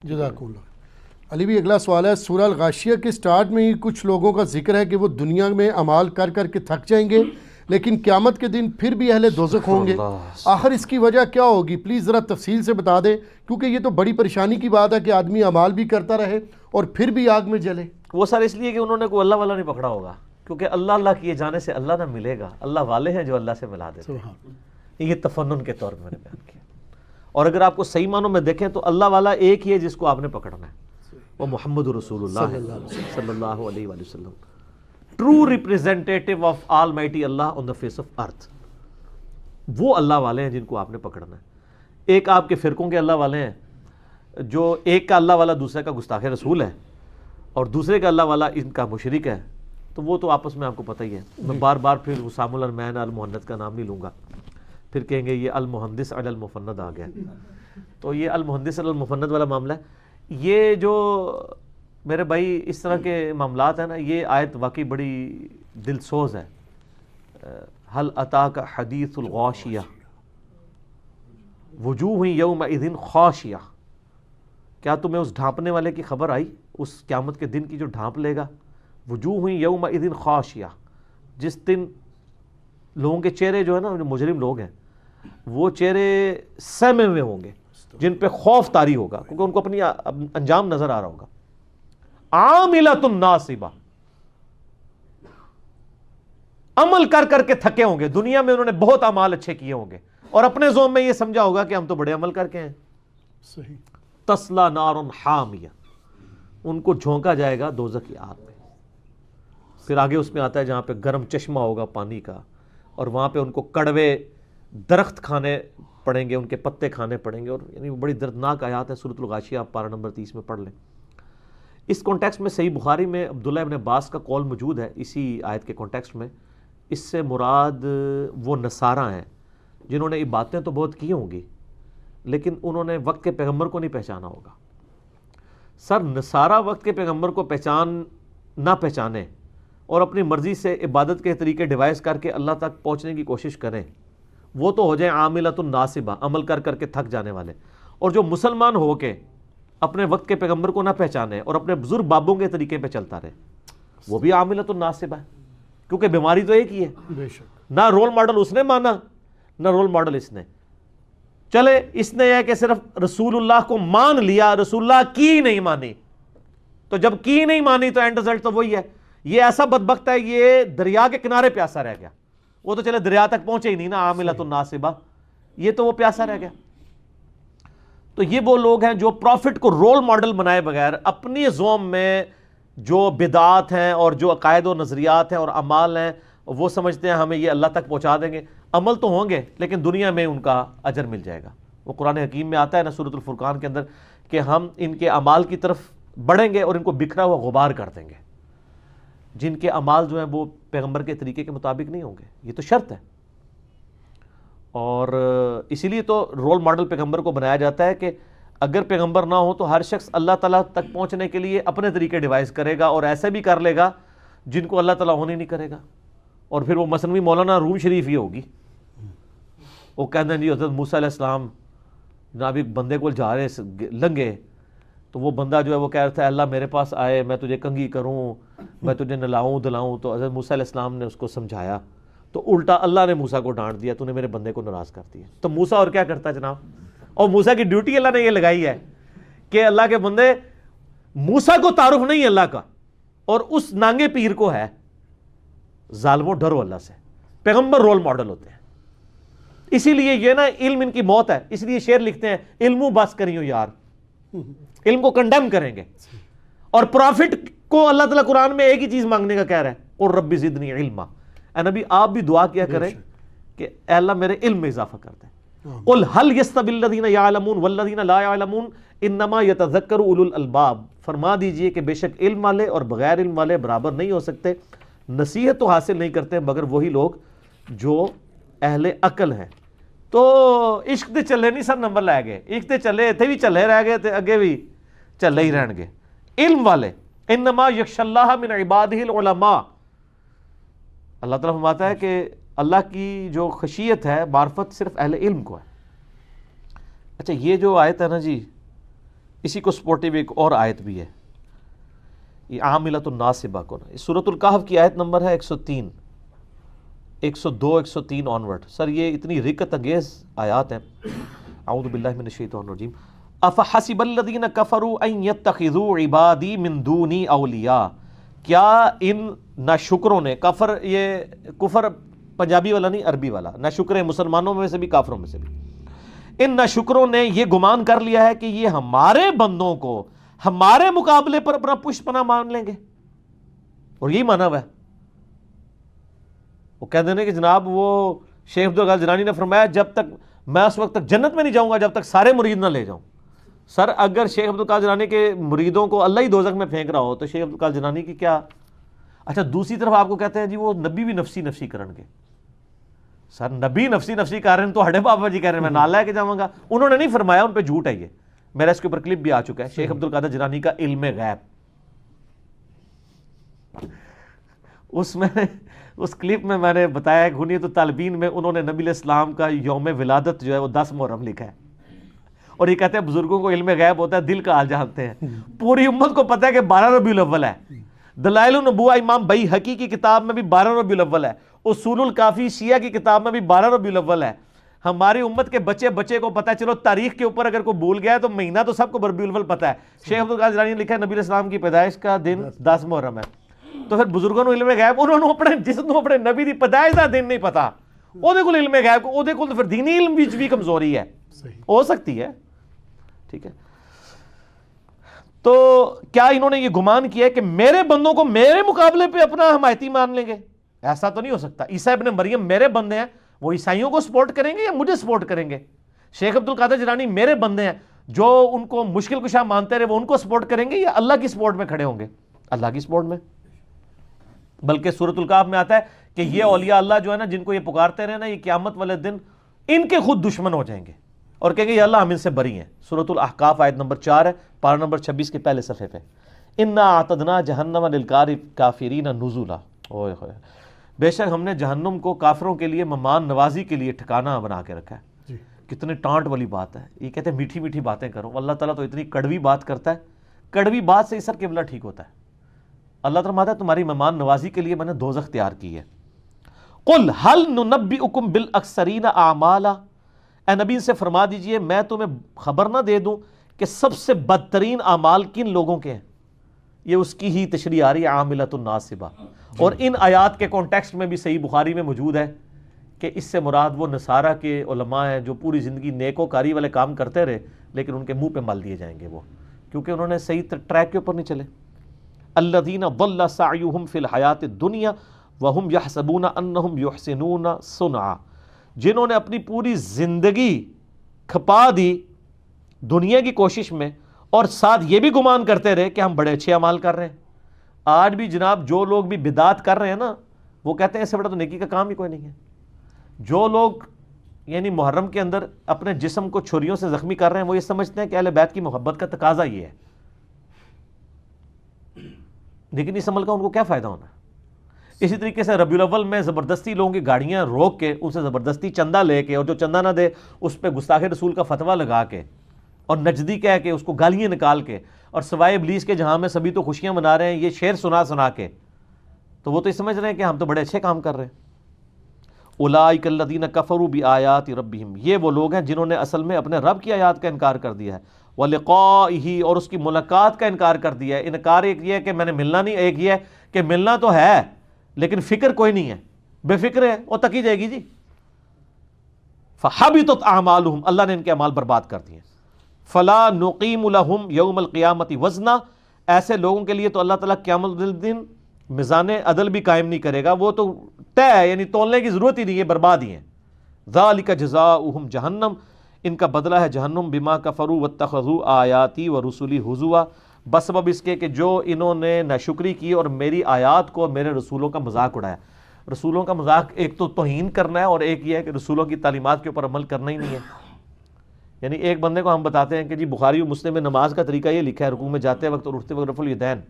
جزاک اللہ۔ علی بھی اگلا سوال ہے، سورہ الغاشیہ کے سٹارٹ میں ہی کچھ لوگوں کا ذکر ہے کہ وہ دنیا میں اعمال کر کر کے تھک جائیں گے لیکن قیامت کے دن پھر بھی اہل دوزخ ہوں گے، آخر اس کی وجہ کیا ہوگی؟ پلیز ذرا تفصیل سے بتا دیں، کیونکہ یہ تو بڑی پریشانی کی بات ہے کہ آدمی اعمال بھی کرتا رہے اور پھر بھی آگ میں جلے۔ وہ سر اس لیے کہ انہوں نے کوئی اللہ والا نہیں پکڑا ہوگا، کیونکہ اللہ اللہ کیے جانے سے اللہ نہ ملے گا، اللہ والے ہیں جو اللہ سے ملا دیتے ہیں۔ یہ تفنن کے طور پر میں نے بیان کیا، اور اگر آپ کو صحیح معنوں میں دیکھیں تو اللہ والا ایک ہی ہے جس کو آپ نے پکڑنا ہے، وہ محمد رسول اللہ صلی اللہ علیہ وآلہ وسلم، true representative of almighty Allah on the face of earth. وہ اللہ والے ہیں جن کو آپ نے پکڑنا ہے۔ ایک آپ کے فرقوں کے اللہ والے ہیں، جو ایک کا اللہ والا دوسرے کا گستاخ رسول ہے اور دوسرے کا اللہ والا ان کا مشرک ہے، تو وہ تو آپس میں آپ کو پتہ ہی ہے۔ میں بار بار پھر حسام الرحمن المہند کا نام نہیں لوں گا، پھر کہیں گے یہ المہندس علی المفند آ گیا۔ تو یہ المہندس علی المفند والا معاملہ ہے۔ یہ جو میرے بھائی اس طرح کے معاملات ہیں نا، یہ آیت واقعی بڑی دل سوز ہے۔ هل اتاک حدیث الغاشیہ وجوہ یومئذ خاشیہ، کیا تمہیں اس ڈھانپنے والے کی خبر آئی، اس قیامت کے دن کی جو ڈھانپ لے گا؟ وجوہ یومئذ خاشیہ، جس دن لوگوں کے چہرے جو ہے نا، جو مجرم لوگ ہیں وہ چہرے سہمے ہوئے ہوں گے، جن پہ خوف طاری ہوگا، کیونکہ ان کو اپنی انجام نظر آ رہا ہوگا۔ عاملۃ ناصبہ، عمل کر کر کے تھکے ہوں گے، دنیا میں انہوں نے بہت اعمال اچھے کیے ہوں گے اور اپنے ذوق میں یہ سمجھا ہوگا کہ ہم تو بڑے عمل کر کے ہیں۔ صحیح۔ تسلا نار حامیہ، ان کو جھونکا جائے گا دوزخ کی آگ میں۔ پھر آگے اس میں آتا ہے جہاں پہ گرم چشمہ ہوگا پانی کا، اور وہاں پہ ان کو کڑوے درخت کھانے پڑیں گے، ان کے پتے کھانے پڑیں گے، اور یعنی بڑی دردناک آیات ہے۔ سورۃ الغاشیہ آپ پارہ نمبر 30 میں پڑھ لیں۔ اس کانٹیکسٹ میں صحیح بخاری میں عبداللہ ابن عباس کا قول موجود ہے اسی آیت کے کانٹیکسٹ میں۔ اس سے مراد وہ نصارہ ہیں جنہوں نے عبادتیں تو بہت کی ہوں گی لیکن انہوں نے وقت کے پیغمبر کو نہیں پہچانا ہوگا۔ سر نصارہ وقت کے پیغمبر کو نہ پہچانے اور اپنی مرضی سے عبادت کے طریقے ڈیوائز کر کے اللہ تک پہنچنے کی کوشش کریں، وہ تو ہو جائیں عاملۃ ناصبہ، عمل کر کر کے تھک جانے والے۔ اور جو مسلمان ہو کے اپنے وقت کے پیغمبر کو نہ پہچانے اور اپنے بزرگ بابوں کے طریقے پہ چلتا رہے، وہ بھی عاملۃ ناصبہ ہے، کیونکہ بیماری تو ایک ہی ہے۔ بے شک۔ نہ رول ماڈل اس نے مانا نہ رول ماڈل اس نے۔ چلے اس نے یہ کہ صرف رسول اللہ کو مان لیا، رسول اللہ کی نہیں مانی، تو جب کی نہیں مانی تو اینڈ رزلٹ تو وہی ہے۔ یہ ایسا بدبخت ہے، یہ دریا کے کنارے پیاسا رہ گیا، وہ تو چلے دریا تک پہنچے ہی نہیں نا، عاملۃ ناصبہ، یہ تو وہ پیاسا رہ گیا۔ تو یہ وہ لوگ ہیں جو پروفٹ کو رول ماڈل بنائے بغیر اپنی ذوم میں جو بدعات ہیں اور جو عقائد و نظریات ہیں اور اعمال ہیں وہ سمجھتے ہیں ہمیں یہ اللہ تک پہنچا دیں گے۔ عمل تو ہوں گے لیکن دنیا میں ان کا اجر مل جائے گا۔ وہ قرآن حکیم میں آتا ہے نا سورۃ الفرقان کے اندر کہ ہم ان کے اعمال کی طرف بڑھیں گے اور ان کو بکھرا ہوا غبار کر دیں گے، جن کے اعمال جو ہیں وہ پیغمبر کے طریقے کے مطابق نہیں ہوں گے۔ یہ تو شرط ہے، اور اسی لیے تو رول ماڈل پیغمبر کو بنایا جاتا ہے کہ اگر پیغمبر نہ ہو تو ہر شخص اللہ تعالیٰ تک پہنچنے کے لیے اپنے طریقے ڈیوائز کرے گا، اور ایسے بھی کر لے گا جن کو اللہ تعالیٰ ہونے نہیں کرے گا۔ اور پھر وہ مثلاً مولانا روم شریف ہی ہوگی، وہ کہتے ہیں جی حضرت موسیٰ علیہ السلام جناب ایک بندے کو جا رہے لنگے، تو وہ بندہ جو ہے وہ کہہ رہا تھا اللہ میرے پاس آئے، میں تجھے کنگھی کروں، میں تجھے نلاؤں دلاؤں، تو حضرت موسیٰ علیہ السلام نے اس کو سمجھایا، تو الٹا اللہ نے موسیٰ کو ڈانٹ دیا، تو نے میرے بندے کو ناراض کر دیا۔ تو موسیٰ اور کیا کرتا جناب؟ اور موسیٰ کی ڈیوٹی اللہ نے یہ لگائی ہے کہ اللہ کے بندے، موسیٰ کو تعارف نہیں اللہ کا، اور اس نانگے پیر کو ہے ظالموں ڈرو اللہ سے۔ پیغمبر رول ماڈل ہوتے ہیں، اسی لیے یہ نا علم ان کی موت ہے، اس لیے شعر لکھتے ہیں علمو بس کریو یار، علم کو کنڈیم کریں گے۔ اور پروفٹ کو اللہ تعالیٰ قرآن میں ایک ہی چیز مانگنے کا کہہ رہا ہے، قل رب زدنی علما۔ اے نبی آپ بھی دعا کیا کریں کہ اے اللہ میرے علم میں اضافہ کر دیں۔ قل هل يستوي الذين يعلمون والذين لا يعلمون انما يتذكر اولو الالباب، فرما دیجئے کہ بے شک علم والے اور بغیر علم والے برابر نہیں ہو سکتے، نصیحت تو حاصل نہیں کرتے مگر وہی لوگ جو اہل عقل ہیں۔ تو عشق دے چلے نہیں سر نمبر لے گئے، عشق دے چلے اتنے بھی چلے رہ گئے تے اگے بھی چلے ہی رہن گے۔ علم والے انما یخشى اللہ من عبادہ العلماء، اللہ تعالیٰ فرماتا ہے کہ اللہ کی جو خشیت ہے معرفت صرف اہل علم کو ہے۔ اچھا یہ جو آیت ہے نا جی، اسی کو سپورٹیو ایک اور آیت بھی ہے، یہ عاملۃ الناصبہ کو نا، سورۃ الکہف کی آیت نمبر ہے 103، 102 103 آنورڈ۔ سر یہ اتنی رکت انگیز آیات ہیں۔ اعوذ باللہ من الشیطان الرجیم۔ افحسب الذین کفروا ان یتخذوا عبادی من دونی اولیاء، کیا ان ناشکروں نے، کفر یہ کفر پنجابی والا نہیں، عربی والا، ناشکر ہیں مسلمانوں میں سے بھی کافروں میں سے بھی، ان ناشکروں نے یہ گمان کر لیا ہے کہ یہ ہمارے بندوں کو ہمارے مقابلے پر اپنا پشت پناہ مان لیں گے، اور یہی مانا ہوا ہے۔ وہ کہہ دینے کہ جناب وہ شیخ عبدالقادر جیلانی نے فرمایا جب تک میں اس وقت تک جنت میں نہیں جاؤں گا جب تک سارے مرید نہ لے جاؤں۔ سر اگر شیخ عبدالقادر جیلانی کے مریدوں کو اللہ ہی دوزخ میں پھینک رہا ہو تو شیخ عبدالقادر جیلانی کی کیا؟ اچھا دوسری طرف آپ کو کہتے ہیں جی وہ نبی بھی نفسی نفسی کرن گے۔ سر نبی نفسی نفسی کر رہے ہیں تو ہڈے بابا جی کہہ رہے ہیں میں نال لے کے جاؤں گا، انہوں نے نہیں فرمایا، ان پہ جھوٹ ہے یہ، میرا اس کے اوپر کلپ بھی آ چکا ہے، شیخ عبدالقادر جیلانی کا علم غیب، اس کلپ میں میں نے بتایا کہ غنیۃ الطالبین میں انہوں نے نبی علیہ السلام کا یوم ولادت جو ہے وہ 10 محرم لکھا ہے، اور یہ کہتے ہیں بزرگوں کو علم غیب ہوتا ہے، دل کا حال جانتے ہیں۔ پوری امت کو پتہ ہے کہ 12 ربیع الاول ہے، دلائل النبوہ امام بیہقی کی کتاب میں بھی 12 ربیع الاول ہے، اصول الکافی شیعہ کی کتاب میں بھی 12 ربیع الاول ہے۔ ہماری امت کے بچے کو پتہ ہے، چلو تاریخ کے اوپر اگر کوئی بھول گیا ہے تو مہینہ تو سب کو ربیع الاول پتہ ہے۔ شیخ عبدالقادر جیلانی نے لکھا ہے نبی علیہ السلام کی پیدائش کا دن 10 محرم ہے، تو پھر بزرگوں نے علم غیب، انہوں نے اپنے جس کو اپنے نبی دی پیدائش کا دن نہیں پتا، وہ دے کول علم غیب، وہ دے کول تو پھر دینی علم بھی کمزوری ہے، ہو سکتی ہے، ٹھیک ہے۔ تو کیا انہوں نے یہ گمان کیا ہے کہ میرے بندوں کو میرے مقابلے پہ اپنا حمایتی مان لیں گے؟ ایسا تو نہیں ہو سکتا۔ عیسیٰ ابن مریم میرے بندے ہیں، وہ عیسائیوں کو سپورٹ کریں گے یا مجھے سپورٹ کریں گے؟ شیخ عبدالقادر جیلانی میرے بندے ہیں، جو ان کو مشکل کشا مانتے رہے وہ ان کو سپورٹ کریں گے یا اللہ کی سپورٹ میں کھڑے ہوں گے؟ اللہ کی سپورٹ میں۔ بلکہ سورۃ الکہف میں آتا ہے کہ یہ اولیاء اللہ جو ہے نا جن کو یہ پکارتے رہے نا، یہ قیامت والے دن ان کے خود دشمن ہو جائیں گے اور کہیں گے یا اللہ ہم ان سے بری ہیں۔ سورۃ الاحقاف آیت نمبر 4 ہے، پارہ نمبر 26 کے پہلے صفحے پہ، انا اعتدنا جہنم للکافرین نزلا، اوئے ہوئے، بے شک ہم نے جہنم کو کافروں کے لیے مہمان نوازی کے لیے ٹھکانہ بنا کے رکھا ہے۔ کتنے ٹانٹ والی بات ہے، یہ کہتے ہیں میٹھی میٹھی باتیں کرو، اللہ تعالیٰ تو اتنی کڑوی بات کرتا ہے، کڑوی بات سے ہی سر قبلہ ٹھیک ہوتا ہے۔ اللہ تعالیٰ فرماتا ہے تمہاری مہمان نوازی کے لیے میں نے دوزخ تیار کی ہے۔ قل هل ننبئکم بالاکثرین اعمالا، اے نبی سے فرما دیجئے میں تمہیں خبر نہ دے دوں کہ سب سے بدترین اعمال کن لوگوں کے ہیں؟ یہ اس کی ہی تشریح آ رہی ہے عاملۃ الناصبہ، اور ان آیات کے کانٹیکسٹ میں بھی صحیح بخاری میں موجود ہے کہ اس سے مراد وہ نصارہ کے علماء ہیں جو پوری زندگی نیک و کاری والے کام کرتے رہے لیکن ان کے منہ پہ مل دیے جائیں گے وہ، کیونکہ انہوں نے صحیح ٹریک کے اوپر نہیں چلے۔ الذین ضل سعیہم فی الحیات الدنیا وہم یحسبون انہم یحسنون صنعا، جنہوں نے اپنی پوری زندگی کھپا دی دنیا کی کوشش میں اور ساتھ یہ بھی گمان کرتے رہے کہ ہم بڑے اچھے اعمال کر رہے ہیں۔ آج بھی جناب جو لوگ بھی بدعات کر رہے ہیں نا، وہ کہتے ہیں اس سے بڑا تو نیکی کا کام ہی کوئی نہیں ہے۔ جو لوگ یعنی محرم کے اندر اپنے جسم کو چھریوں سے زخمی کر رہے ہیں، وہ یہ سمجھتے ہیں کہ اہل بیت کی محبت کا تقاضا یہ ہے، لیکن اس عمل کا ان کو کیا فائدہ ہونا ہے؟ اسی طریقے سے ربیع الاول میں زبردستی لوگوں کی گاڑیاں روک کے ان سے زبردستی چندہ لے کے، اور جو چندہ نہ دے اس پہ گستاخ رسول کا فتویٰ لگا کے اور نجدی کہہ کے اس کو گالیاں نکال کے، اور سوائے ابلیس کے جہاں میں سبھی تو خوشیاں منا رہے ہیں یہ شعر سنا سنا کے، تو وہ تو یہ سمجھ رہے ہیں کہ ہم تو بڑے اچھے کام کر رہے ہیں۔ اولئک الذین کفروا بآیات ربہم، یہ وہ لوگ ہیں جنہوں نے اصل میں اپنے رب کی آیات کا انکار کر دیا ہے، ولقائہ، اور اس کی ملاقات کا انکار کر دیا ہے۔ انکار ایک یہ ہے کہ میں نے ملنا نہیں، ایک یہ ہے کہ ملنا تو ہے لیکن فکر کوئی نہیں ہے، بے فکر ہے، وہ تکی جائے گی جی۔ فحبطت اعمالہم، اللہ نے ان کے اعمال برباد کر دیے۔ فلا نقیم لہم یوم القیامت وزنا، ایسے لوگوں کے لیے تو اللہ تعالیٰ قیامت دن میزان عدل بھی قائم نہیں کرے گا، وہ تو طے ہے، یعنی تولنے کی ضرورت ہی نہیں ہے، برباد ہی ہیں۔ ذالک جزاؤہم جہنم، ان کا بدلہ ہے جہنم، بما کفروا واتخذوا آیاتی ورسلی ہزوا، بس سبب اس کے کہ جو انہوں نے ناشکری کی اور میری آیات کو، میرے رسولوں کا مذاق اڑایا۔ رسولوں کا مذاق ایک تو توہین کرنا ہے، اور ایک یہ ہے کہ رسولوں کی تعلیمات کے اوپر عمل کرنا ہی نہیں ہے۔ یعنی ایک بندے کو ہم بتاتے ہیں کہ جی بخاری و مسلم میں نماز کا طریقہ یہ لکھا ہے، رکوع میں جاتے وقت اور اٹھتے وقت رفع الیدین،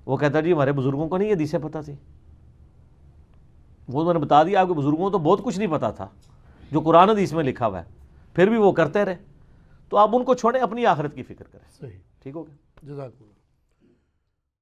وہ کہتا ہے جی ہمارے بزرگوں کو نہیں یہ حدیثیں پتہ تھی۔ وہ میں نے بتا دیا آپ کے بزرگوں کو تو بہت کچھ نہیں پتا تھا جو قرآن حدیث میں لکھا ہوا ہے، پھر بھی وہ کرتے رہے۔ تو آپ ان کو چھوڑیں, اپنی آخرت کی فکر کریں. صحیح, ٹھیک ہو گیا. جزاک اللہ.